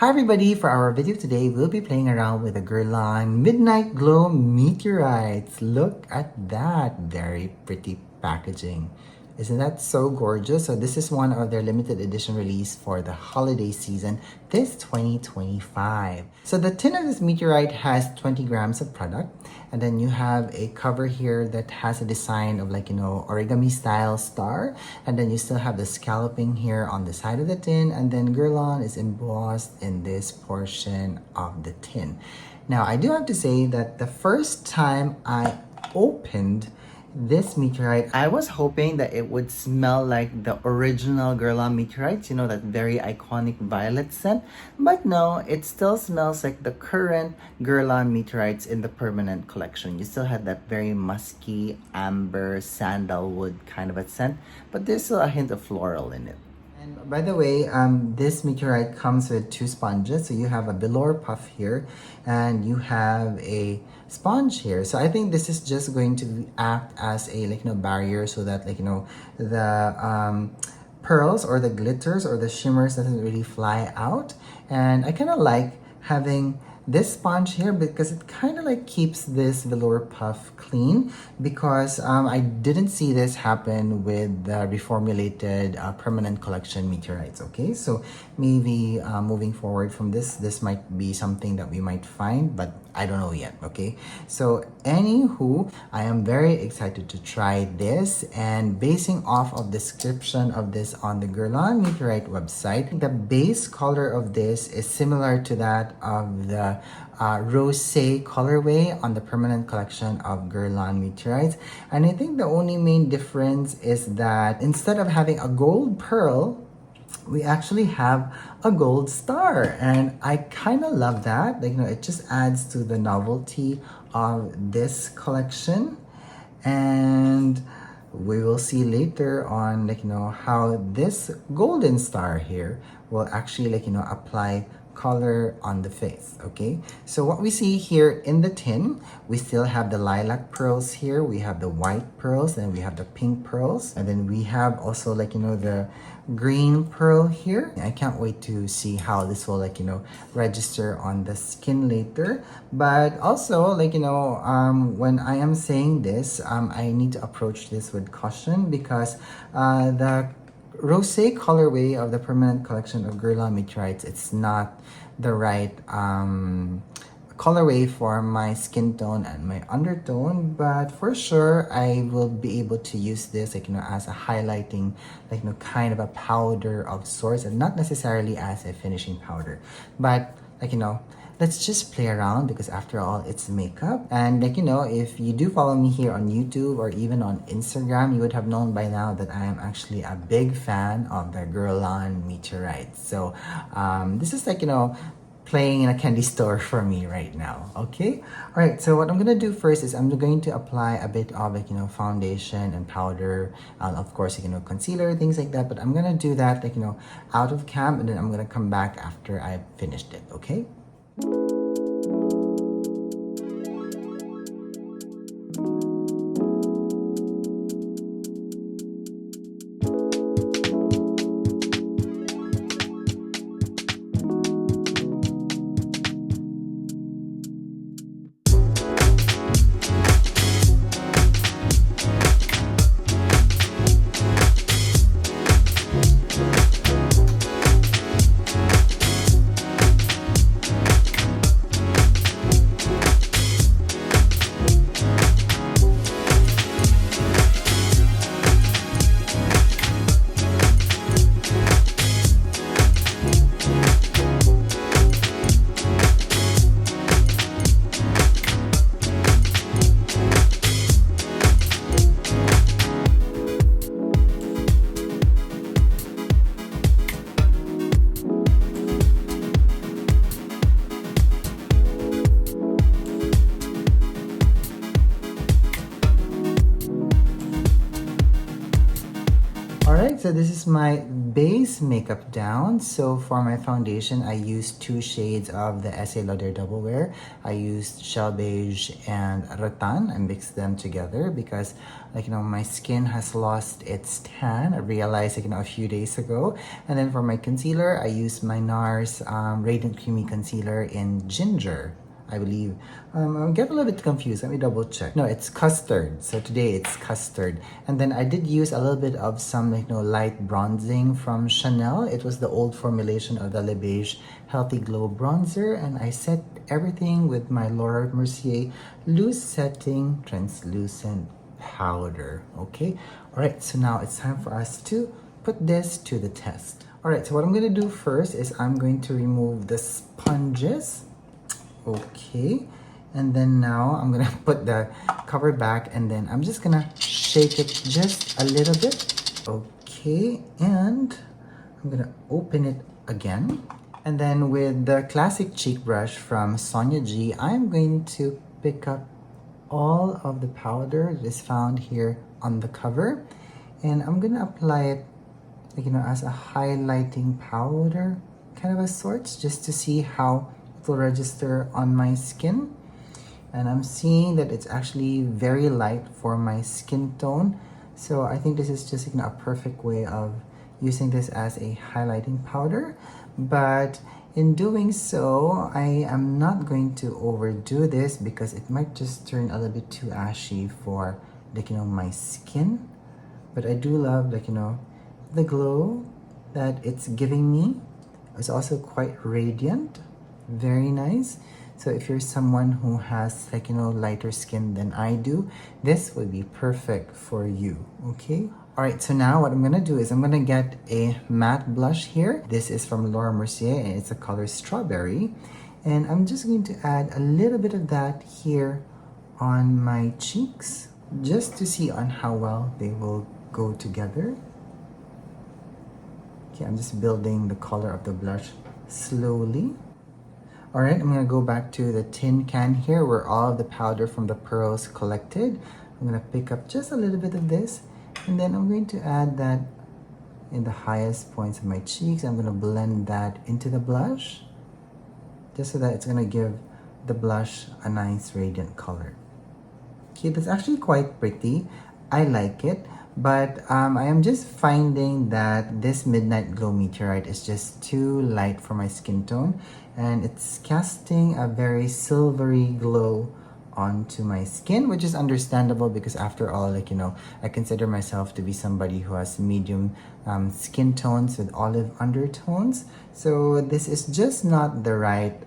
Hi everybody, for our video today, we'll be playing around with the Guerlain Midnight Glow Meteorites. Look at that, very pretty packaging. Isn't that so gorgeous? So this is one of their limited edition release for the holiday season, this 2025. So the tin of this meteorite has 20 grams of product. And then you have a cover here that has a design of origami style star. And then you still have the scalloping here on the side of the tin. And then Guerlain is embossed in this portion of the tin. Now, I do have to say that the first time I opened this meteorite, I was hoping that it would smell like the original Guerlain meteorites, you know, that very iconic violet scent. But no, it still smells like the current Guerlain meteorites in the permanent collection. You still have that very musky, amber, sandalwood kind of a scent, but there's still a hint of floral in it. And by the way, this meteorite comes with two sponges. So you have a velour puff here and you have a sponge here. So I think this is just going to act as a barrier so that the pearls or the glitters or the shimmers doesn't really fly out. And I kind of like having this sponge here because it kind of keeps this velour puff clean, because I didn't see this happen with the reformulated permanent collection meteorites. Okay, so maybe moving forward from this might be something that we might find, but I don't know yet. Okay, so anywho, I am very excited to try this, and basing off of description of this on the Guerlain meteorite website, the base color of this is similar to that of the Rosé colorway on the permanent collection of Guerlain meteorites. And I think the only main difference is that instead of having a gold pearl, we actually have a gold star, and I kind of love that. It just adds to the novelty of this collection. And we will see later on how this golden star here will actually apply color on the face. Okay, so what we see here in the tin, we still have the lilac pearls here, we have the white pearls, and we have the pink pearls, and then we have also the green pearl here. I can't wait to see how this will register on the skin later. But also when I am saying this, I need to approach this with caution, because the Rosé colorway of the permanent collection of Guerlain meteorites, it's not the right colorway for my skin tone and my undertone, but for sure I will be able to use this as a highlighting kind of a powder of sorts, and not necessarily as a finishing powder, but let's just play around, because after all, it's makeup. And if you do follow me here on YouTube or even on Instagram, you would have known by now that I am actually a big fan of the Guerlain meteorites. So this is playing in a candy store for me right now. Okay, all right, so what I'm gonna do first is I'm going to apply a bit of foundation and powder, of course concealer, things like that, but I'm gonna do that out of cam, and then I'm gonna come back after I've finished it. Okay. So this is my base makeup down. So for my foundation, I used 2 shades of the Estee Lauder Double Wear. I used Shell Beige and Rattan. I mixed them together because, like, my skin has lost its tan. I realized, a few days ago. And then for my concealer, I used my NARS Radiant Creamy Concealer in Ginger, I believe. I get a little bit confused. Let me double check. No, it's custard. So today it's custard. And then I did use a little bit of some light bronzing from Chanel. It was the old formulation of the Le Beige Healthy Glow Bronzer. And I set everything with my Laura Mercier Loose Setting Translucent Powder. Okay. All right. So now it's time for us to put this to the test. All right. So what I'm going to do first is I'm going to remove the sponges. Okay, and then now I'm gonna put the cover back, and then I'm just gonna shake it just a little bit. Okay, and I'm gonna open it again, and then with the classic cheek brush from Sonia G, I'm going to pick up all of the powder that is found here on the cover, and I'm gonna apply it as a highlighting powder kind of a sorts, just to see how will register on my skin. And I'm seeing that it's actually very light for my skin tone, so I think this is just a perfect way of using this as a highlighting powder. But in doing so, I am not going to overdo this because it might just turn a little bit too ashy for my skin. But I do love the glow that it's giving me. It's also quite radiant. Very nice. So if you're someone who has lighter skin than I do, this would be perfect for you. Okay. All right. So now what I'm gonna do is I'm gonna get a matte blush here. This is from Laura Mercier and it's a color Strawberry, and I'm just going to add a little bit of that here on my cheeks just to see on how well they will go together. Okay, I'm just building the color of the blush slowly. All right, I'm gonna go back to the tin can here where all of the powder from the pearls collected. I'm gonna pick up just a little bit of this, and then I'm going to add that in the highest points of my cheeks. I'm gonna blend that into the blush, just so that it's gonna give the blush a nice radiant color. Okay, that's actually quite pretty. I like it. But I am just finding that this Midnight Glow Meteorite is just too light for my skin tone, and it's casting a very silvery glow onto my skin, which is understandable because after all, I consider myself to be somebody who has medium skin tones with olive undertones. So this is just not the right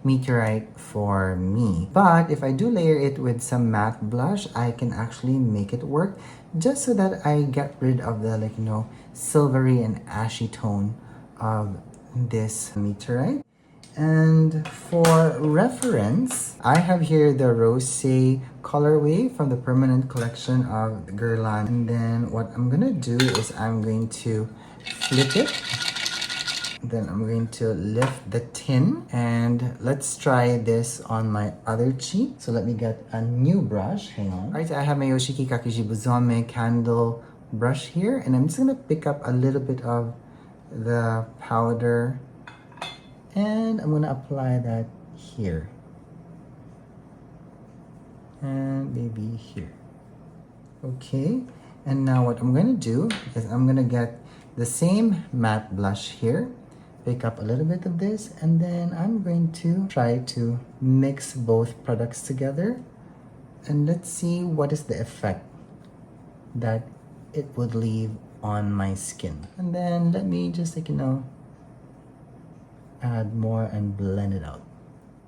meteorite for me. But if I do layer it with some matte blush, I can actually make it work, just so that I get rid of the silvery and ashy tone of this meteorite. And for reference, I have here the Rosé colorway from the permanent collection of Guerlain. And then what I'm gonna do is I'm going to flip it. Then I'm going to lift the tin, and let's try this on my other cheek. So let me get a new brush. Hang on. All right, so I have my Yoshiki Kakishibuzome candle brush here, and I'm just gonna pick up a little bit of the powder, and I'm gonna apply that here, and maybe here. Okay, and now what I'm gonna do is I'm gonna get the same matte blush here, pick up a little bit of this, and then I'm going to try to mix both products together, and let's see what is the effect that it would leave on my skin. And then let me just add more and blend it out.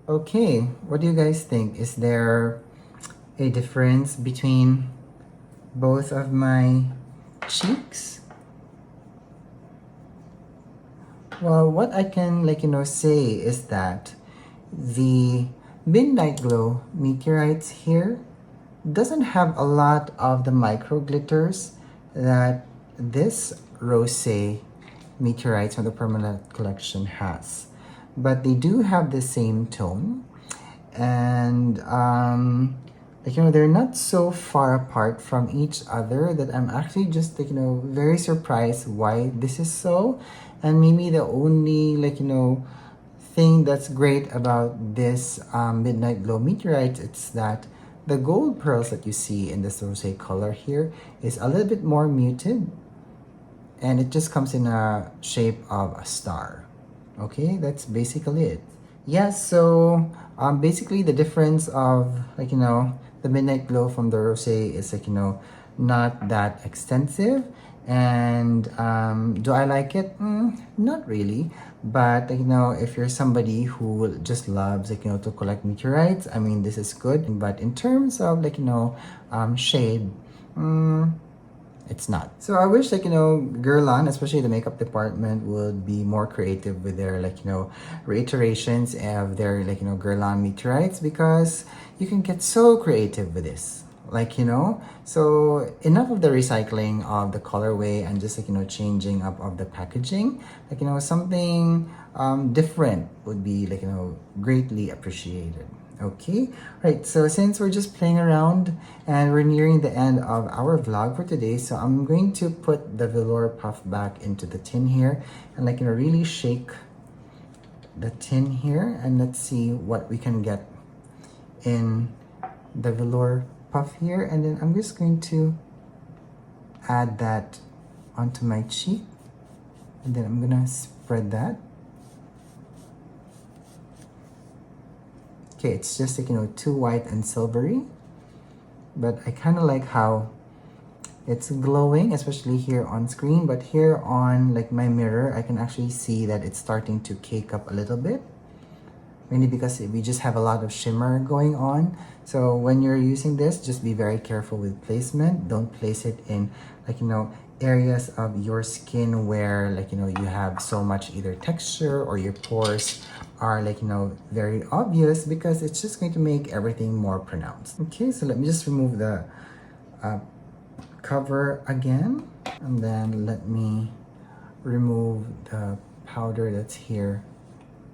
Okay, what do you guys think? Is there a difference between both of my cheeks? Well, what I can say is that the Midnight Glow Meteorites here doesn't have a lot of the micro glitters that this Rosé Meteorites from the permanent collection has, but they do have the same tone. And like, they're not so far apart from each other that I'm actually just, like, very surprised why this is so. And maybe the only, like, thing that's great about this Midnight Glow Meteorites, it's that the gold pearls that you see in this rosé color here is a little bit more muted, and it just comes in a shape of a star. Okay, that's basically it. Yeah, so basically the difference of, like, the Midnight Glow from the rosé is, like, not that extensive. And do I like it? Not really. But, like, if you're somebody who just loves, like, to collect meteorites, I mean, this is good. But in terms of, like, shade, it's not. So I wish, like, Guerlain, especially the makeup department, would be more creative with their, like, reiterations of their, like, Guerlain meteorites, because you can get so creative with this. Like, so enough of the recycling of the colorway and just, like, changing up of the packaging. Like, something different would be, like, greatly appreciated. Okay, right, so since we're just playing around and we're nearing the end of our vlog for today, so I'm going to put the velour puff back into the tin here and, like, really shake the tin here, and let's see what we can get in the velour puff here. And then I'm just going to add that onto my cheek, and then I'm gonna spread that. Okay, it's just, like, too white and silvery, but I kind of like how it's glowing, especially here on screen. But here on, like, my mirror, I can actually see that it's starting to cake up a little bit, mainly because we just have a lot of shimmer going on. So when you're using this, just be very careful with placement. Don't place it in, like, areas of your skin where, like, you have so much either texture or your pores are, like, very obvious, because it's just going to make everything more pronounced. Okay, so let me just remove the cover again, and then let me remove the powder that's here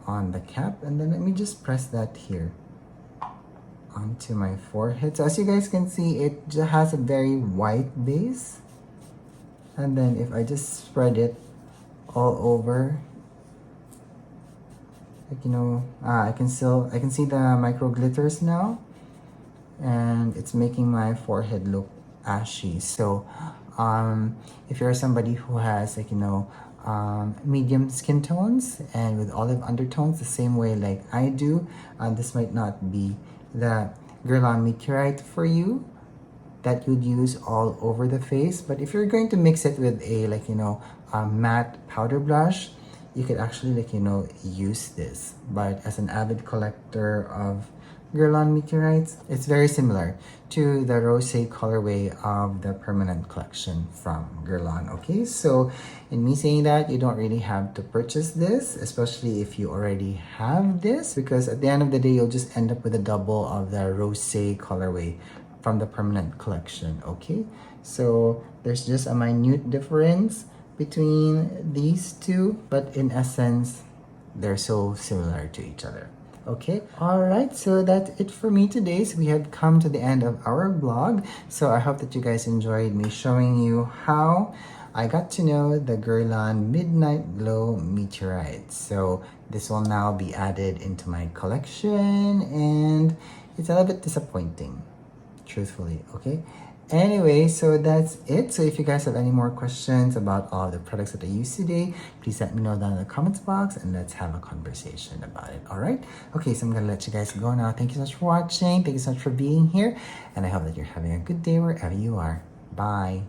on the cap, and then let me just press that here onto my forehead. So as you guys can see, it just has a very white base, and then if I just spread it all over, like, I can see the micro glitters now, and it's making my forehead look ashy. So if you're somebody who has, like, medium skin tones and with olive undertones the same way like I do, this might not be the Guerlain meteorite for you that you'd use all over the face. But if you're going to mix it with a, like, matte powder blush, you could actually, like, use this. But as an avid collector of Guerlain meteorites, it's very similar to the rosé colorway of the permanent collection from Guerlain. Okay, so in me saying that, you don't really have to purchase this, especially if you already have this, because at the end of the day, you'll just end up with a double of the rosé colorway from the permanent collection. Okay, so there's just a minute difference between these two, but in essence, they're so similar to each other. Okay, all right, so that's it for me today. So we have come to the end of our vlog. So I hope that you guys enjoyed me showing you how I got to know the Guerlain Midnight Glow Meteorites. So this will now be added into my collection, and it's a little bit disappointing, truthfully. Okay, anyway, so that's it. So if you guys have any more questions about all the products that I used today, please let me know down in the comments box, and let's have a conversation about it. All right, okay, so I'm gonna let you guys go now. Thank you so much for watching. Thank you so much for being here, and I hope that you're having a good day wherever you are. Bye.